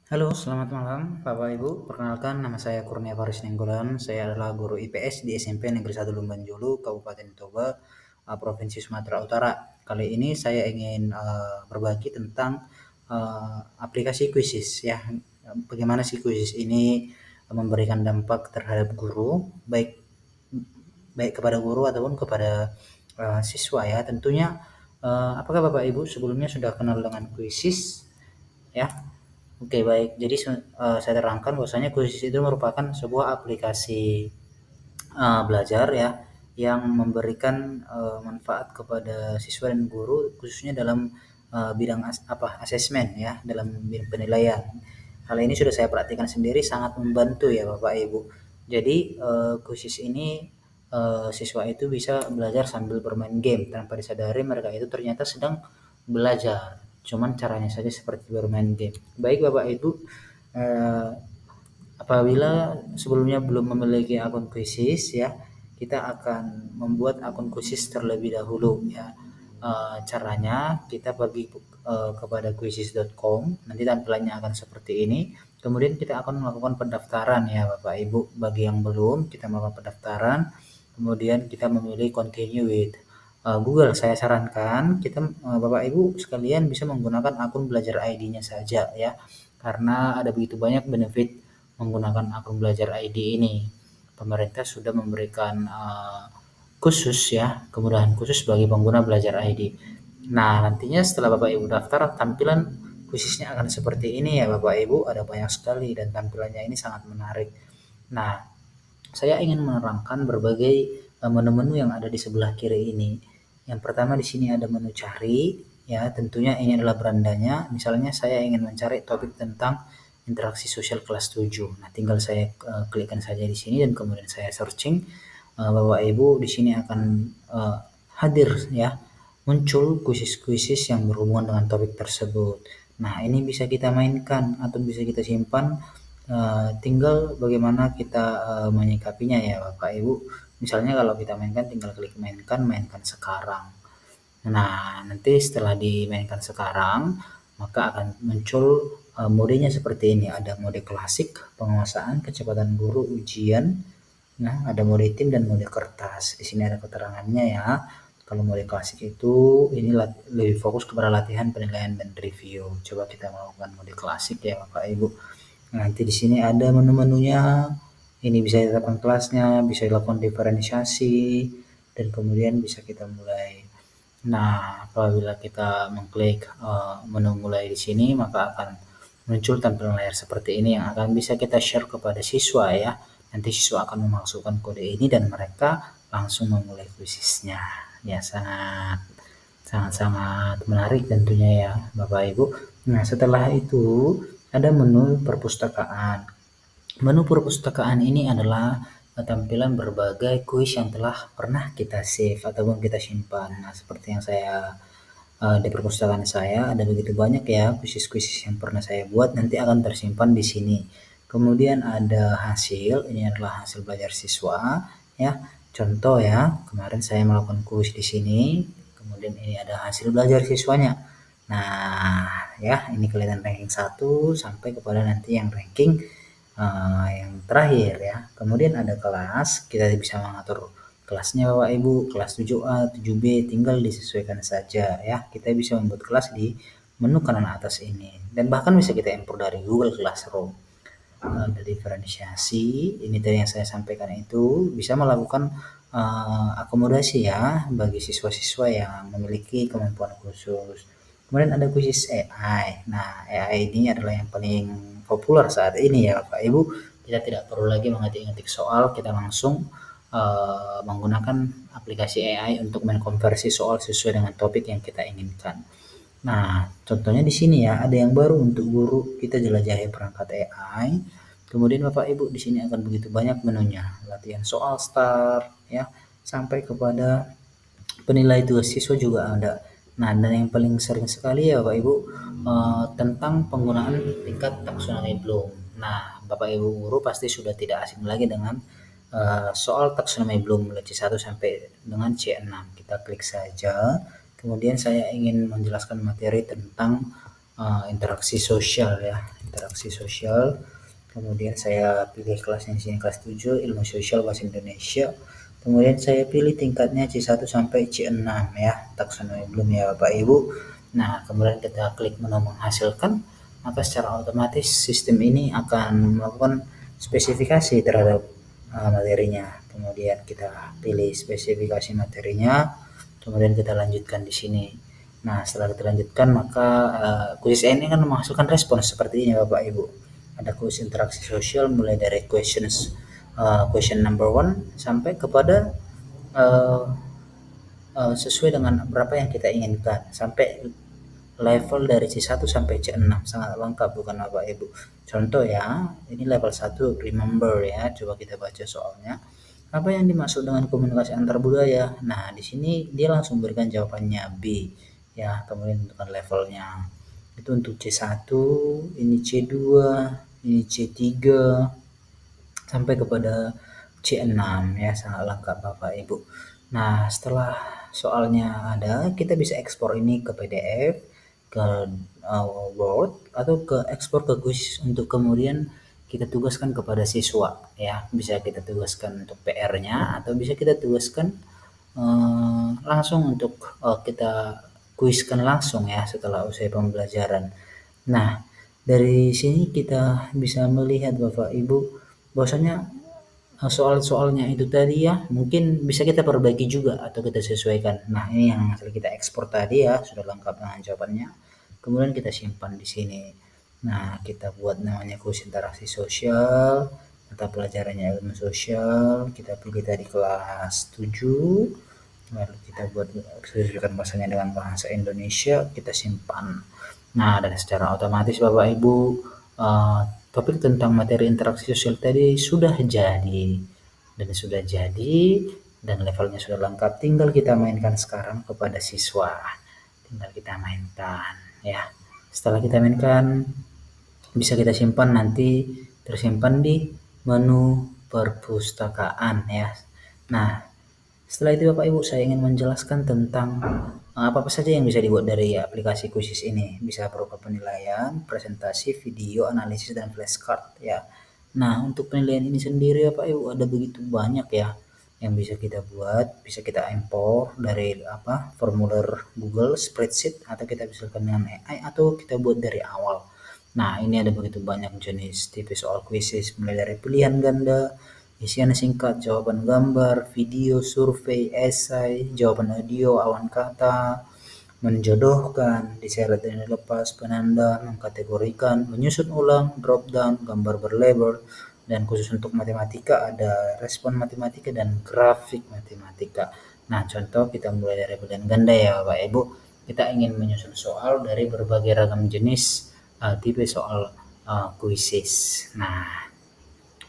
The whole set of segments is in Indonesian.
Halo, selamat malam Bapak Ibu. Perkenalkan nama saya Kurnia Faris Nenggolan. Saya adalah guru IPS di SMP Negeri 1 Lumbanjulu, Kabupaten Toba, Provinsi Sumatera Utara. Kali ini saya ingin berbagi tentang aplikasi Quizzes ya. Bagaimana sih Quizzes ini memberikan dampak terhadap guru, baik baik kepada guru ataupun kepada siswa ya. Tentunya apakah Bapak Ibu sebelumnya sudah kenal dengan Quizzes ya? Oke, baik. Jadi saya terangkan bahwasanya Quizzes itu merupakan sebuah aplikasi belajar ya yang memberikan manfaat kepada siswa dan guru khususnya dalam bidang asesmen ya, dalam bidang penilaian. Hal ini sudah saya perhatikan sendiri sangat membantu ya Bapak Ibu. Jadi Quizzes ini siswa itu bisa belajar sambil bermain game tanpa disadari mereka itu ternyata sedang belajar. Cuman caranya saja seperti bermain game. Baik Bapak Ibu, eh, apabila sebelumnya belum memiliki akun Quizzes ya, kita akan membuat akun Quizzes terlebih dahulu ya. Caranya kita pergi kepada quizzes.com, nanti tampilannya akan seperti ini. Kemudian kita akan melakukan pendaftaran ya Bapak Ibu. Bagi yang belum, kita melakukan pendaftaran. Kemudian kita memilih continue with Google. Saya sarankan kita Bapak Ibu sekalian bisa menggunakan akun belajar ID-nya saja ya. Karena ada begitu banyak benefit menggunakan akun belajar ID ini. Pemerintah sudah memberikan khusus ya, kemudahan khusus bagi pengguna belajar ID. Nah, nantinya setelah Bapak Ibu daftar, tampilan khususnya akan seperti ini ya Bapak Ibu, ada banyak sekali dan tampilannya ini sangat menarik. Nah, saya ingin menerangkan berbagai menu-menu yang ada di sebelah kiri ini. Yang pertama di sini ada menu cari, ya tentunya ini adalah berandanya. Misalnya saya ingin mencari topik tentang interaksi sosial kelas 7. Nah, tinggal saya klikkan saja di sini dan kemudian saya searching. Bapak Ibu di sini akan hadir ya, muncul kuisis-kuisis yang berhubungan dengan topik tersebut. Nah, ini bisa kita mainkan atau bisa kita simpan, tinggal bagaimana kita menyikapinya ya Bapak Ibu. Misalnya kalau kita mainkan tinggal klik mainkan, mainkan sekarang. Nah, nanti setelah dimainkan sekarang, maka akan muncul modenya seperti ini. Ada mode klasik, penguasaan, kecepatan guru, ujian. Nah, ada mode tim dan mode kertas. Di sini ada keterangannya ya. Kalau mode klasik itu ini lebih fokus kepada latihan, penilaian dan review. Coba kita melakukan mode klasik ya Bapak Ibu. Nanti di sini ada menu-menunya. Ini bisa ditetapkan kelasnya, bisa dilakukan diferensiasi dan kemudian bisa kita mulai. Nah, apabila kita mengklik menu mulai di sini, maka akan muncul tampilan layar seperti ini yang akan bisa kita share kepada siswa ya. Nanti siswa akan memasukkan kode ini dan mereka langsung memulai kuisisnya. Ya, sangat menarik tentunya ya Bapak Ibu. Nah, setelah itu ada menu perpustakaan. Menu perpustakaan ini adalah tampilan berbagai kuis yang telah pernah kita save ataupun kita simpan. Nah, seperti yang saya di perpustakaan saya ada begitu banyak ya kuis-kuis yang pernah saya buat, nanti akan tersimpan di sini. Kemudian ada hasil, ini adalah hasil belajar siswa ya. Contoh ya, kemarin saya melakukan kuis di sini, kemudian ini ada hasil belajar siswanya. Nah, ya ini kelihatan ranking 1 sampai kepada nanti yang ranking yang terakhir ya. Kemudian ada kelas, kita bisa mengatur kelasnya Bapak Ibu, kelas 7A, 7B tinggal disesuaikan saja ya. Kita bisa membuat kelas di menu kanan atas ini dan bahkan bisa kita import dari Google Classroom. Ada diferensiasi, ini tadi yang saya sampaikan itu bisa melakukan akomodasi ya bagi siswa-siswa yang memiliki kemampuan khusus. Kemudian ada kuis AI. Nah, AI ini adalah yang paling populer saat ini ya Bapak Ibu. Kita tidak perlu lagi mengetik-ngetik soal, kita langsung menggunakan aplikasi AI untuk mengkonversi soal sesuai dengan topik yang kita inginkan. Nah, contohnya di sini ya, ada yang baru untuk guru, kita jelajahi perangkat AI. Kemudian Bapak Ibu di sini akan begitu banyak menunya, latihan soal start ya, sampai kepada penilai tugas siswa juga ada. Nah, dan yang paling sering sekali ya Bapak Ibu tentang penggunaan tingkat taksonomi Bloom. Nah, Bapak Ibu guru pasti sudah tidak asing lagi dengan soal taksonomi Bloom mulai C1 sampai dengan C6. Kita klik saja. Kemudian saya ingin menjelaskan materi tentang interaksi sosial ya, interaksi sosial. Kemudian saya pilih kelasnya di sini kelas 7 ilmu sosial bahasa Indonesia. Kemudian saya pilih tingkatnya C1 sampai C6 ya, taksonomi belum ya Bapak Ibu. Nah, kemudian kita klik menu menghasilkan, maka secara otomatis sistem ini akan melakukan spesifikasi terhadap materinya. Kemudian kita pilih spesifikasi materinya, kemudian kita lanjutkan di sini. Nah, setelah kita lanjutkan maka kuis ini kan menghasilkan respons seperti ini Bapak Ibu. Ada kuis interaksi sosial mulai dari question number one sampai kepada sesuai dengan berapa yang kita inginkan sampai level dari C1 sampai C6 sangat lengkap bukan Bapak Ibu. Contoh ya, ini level 1 remember ya. Coba kita baca soalnya. Apa yang dimaksud dengan komunikasi antar budaya? Nah, di sini dia langsung berikan jawabannya B ya, kemudian tentukan levelnya. Itu untuk C1, ini C2, ini C3 sampai kepada C6 ya, sangat lengkap Bapak Ibu. Nah, setelah soalnya ada, kita bisa ekspor ini ke PDF, ke Word, atau ke ekspor ke kuis untuk kemudian kita tugaskan kepada siswa ya. Bisa kita tugaskan untuk PR-nya atau bisa kita tugaskan langsung untuk kita kuiskan langsung ya setelah usai pembelajaran. Nah, dari sini kita bisa melihat Bapak Ibu bahwasanya soal-soalnya itu tadi ya mungkin bisa kita perbaiki juga atau kita sesuaikan. Nah, ini yang hasil kita ekspor tadi ya, sudah lengkap dengan jawabannya. Kemudian kita simpan di sini. Nah, kita buat namanya kuis interaksi sosial, mata pelajarannya ilmu sosial, kita pilih tadi kelas 7, lalu kita buat sesuaikan bahasanya dengan bahasa Indonesia, kita simpan. Nah, dan secara otomatis Bapak Ibu topik tentang materi interaksi sosial tadi sudah jadi dan levelnya sudah lengkap, tinggal kita mainkan sekarang kepada siswa, tinggal kita mainkan ya. Setelah kita mainkan bisa kita simpan, nanti tersimpan di menu perpustakaan ya. Nah, setelah itu Bapak Ibu saya ingin menjelaskan tentang apa saja yang bisa dibuat dari aplikasi Quizizz ini. Bisa berupa penilaian, presentasi, video, analisis, dan flashcard ya. Nah, untuk penilaian ini sendiri Bapak Ibu ada begitu banyak ya yang bisa kita buat. Bisa kita import dari formulir Google spreadsheet, atau kita bisa dengan AI, atau kita buat dari awal. Nah, ini ada begitu banyak jenis tipe soal Quizizz, mulai dari pilihan ganda, isian singkat, jawaban gambar, video, survei, esai, jawaban audio, awan kata, menjodohkan, diseret dan dilepas, penanda, mengkategorikan, menyusun ulang, drop down, gambar berlabel, dan khusus untuk matematika ada respon matematika dan grafik matematika. Nah, contoh kita mulai dari pilihan ganda ya Bapak Ibu. Kita ingin menyusun soal dari berbagai ragam jenis tipe soal Quizizz. Nah,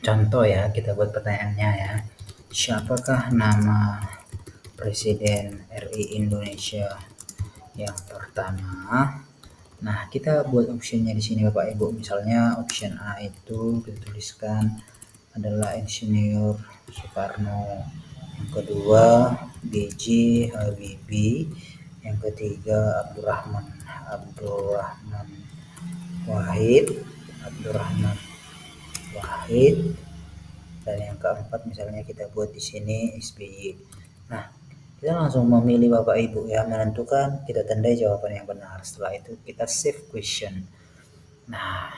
contoh ya, kita buat pertanyaannya ya. Siapakah nama Presiden RI Indonesia yang pertama? Nah, kita buat optionnya di sini Bapak Ibu. Misalnya option A itu kita tuliskan adalah Insinyur Soekarno. Yang kedua B.J. Habibie. Yang ketiga Abdurrahman Wahid. Dan yang keempat misalnya kita buat di sini SBY. Nah, kita langsung memilih Bapak Ibu ya, menentukan, kita tandai jawaban yang benar. Setelah itu kita save question. Nah,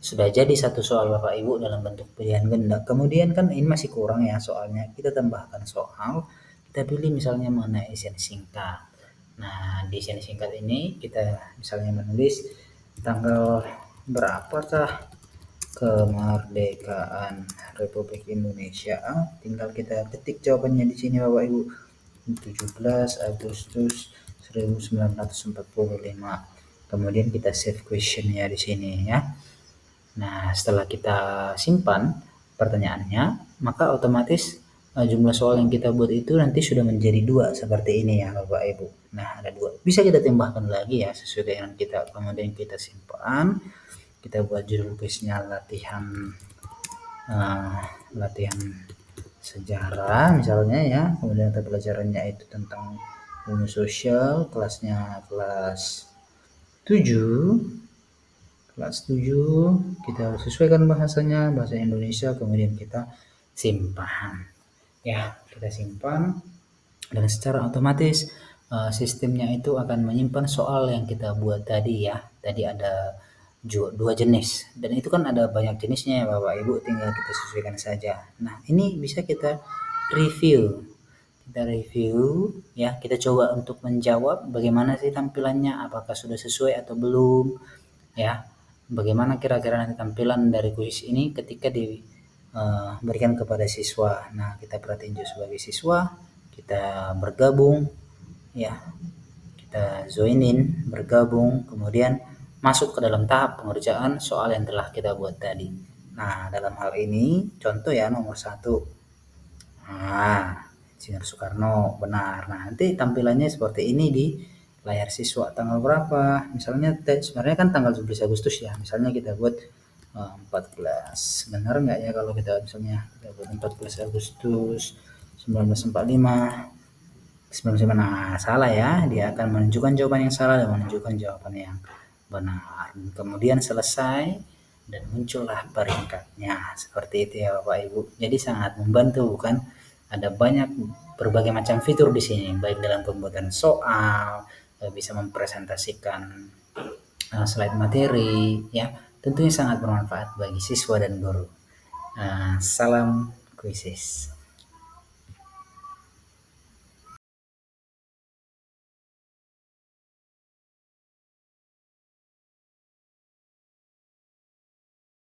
sudah jadi satu soal Bapak Ibu dalam bentuk pilihan ganda. Kemudian kan ini masih kurang ya soalnya, kita tambahkan soal, kita pilih misalnya mengenai isian singkat. Nah, di isian singkat ini kita misalnya menulis tanggal berapakah kemerdekaan Republik Indonesia. Tinggal kita ketik jawabannya di sini Bapak Ibu. 17 Agustus 1945. Kemudian kita save questionnya di sini ya. Nah, setelah kita simpan pertanyaannya, maka otomatis jumlah soal yang kita buat itu nanti sudah menjadi 2 seperti ini ya Bapak Ibu. Nah, ada 2. Bisa kita tambahkan lagi ya sesuai dengan kita. Kemudian kita simpan. Kita buat judul kuisnya latihan sejarah misalnya ya. Kemudian mata pelajarannya itu tentang ilmu sosial, kelasnya kelas 7. Kalau setuju, kita sesuaikan bahasanya, bahasa Indonesia, kemudian kita simpan. Ya, kita simpan dan secara otomatis sistemnya itu akan menyimpan soal yang kita buat tadi ya. Tadi ada dua jenis dan itu kan ada banyak jenisnya ya Bapak Ibu, tinggal kita sesuaikan saja. Nah, ini bisa kita review. Kita review ya, kita coba untuk menjawab bagaimana sih tampilannya, apakah sudah sesuai atau belum ya. Bagaimana kira-kira nanti tampilan dari kuis ini ketika diberikan kepada siswa. Nah, kita perhatiin juga sebagai siswa, kita bergabung ya, kita joinin, bergabung, kemudian masuk ke dalam tahap pengerjaan soal yang telah kita buat tadi. Nah, dalam hal ini contoh ya nomor 1. Nah, Insinyur Soekarno benar. Nah, nanti tampilannya seperti ini di layar siswa. Tanggal berapa? Misalnya sebenarnya kan tanggal 11 Agustus ya. Misalnya kita buat 14. Benar nggak ya kalau kita misalnya kita buat 14 Agustus 1945. 1945. Nah, salah ya. Dia akan menunjukkan jawaban yang salah dan menunjukkan jawaban yang benar. Kemudian selesai dan muncullah peringkatnya. Seperti itu ya Bapak Ibu. Jadi sangat membantu bukan? Ada banyak berbagai macam fitur di sini, baik dalam pembuatan soal, bisa mempresentasikan slide materi, ya. Tentunya sangat bermanfaat bagi siswa dan guru. Salam kuisis.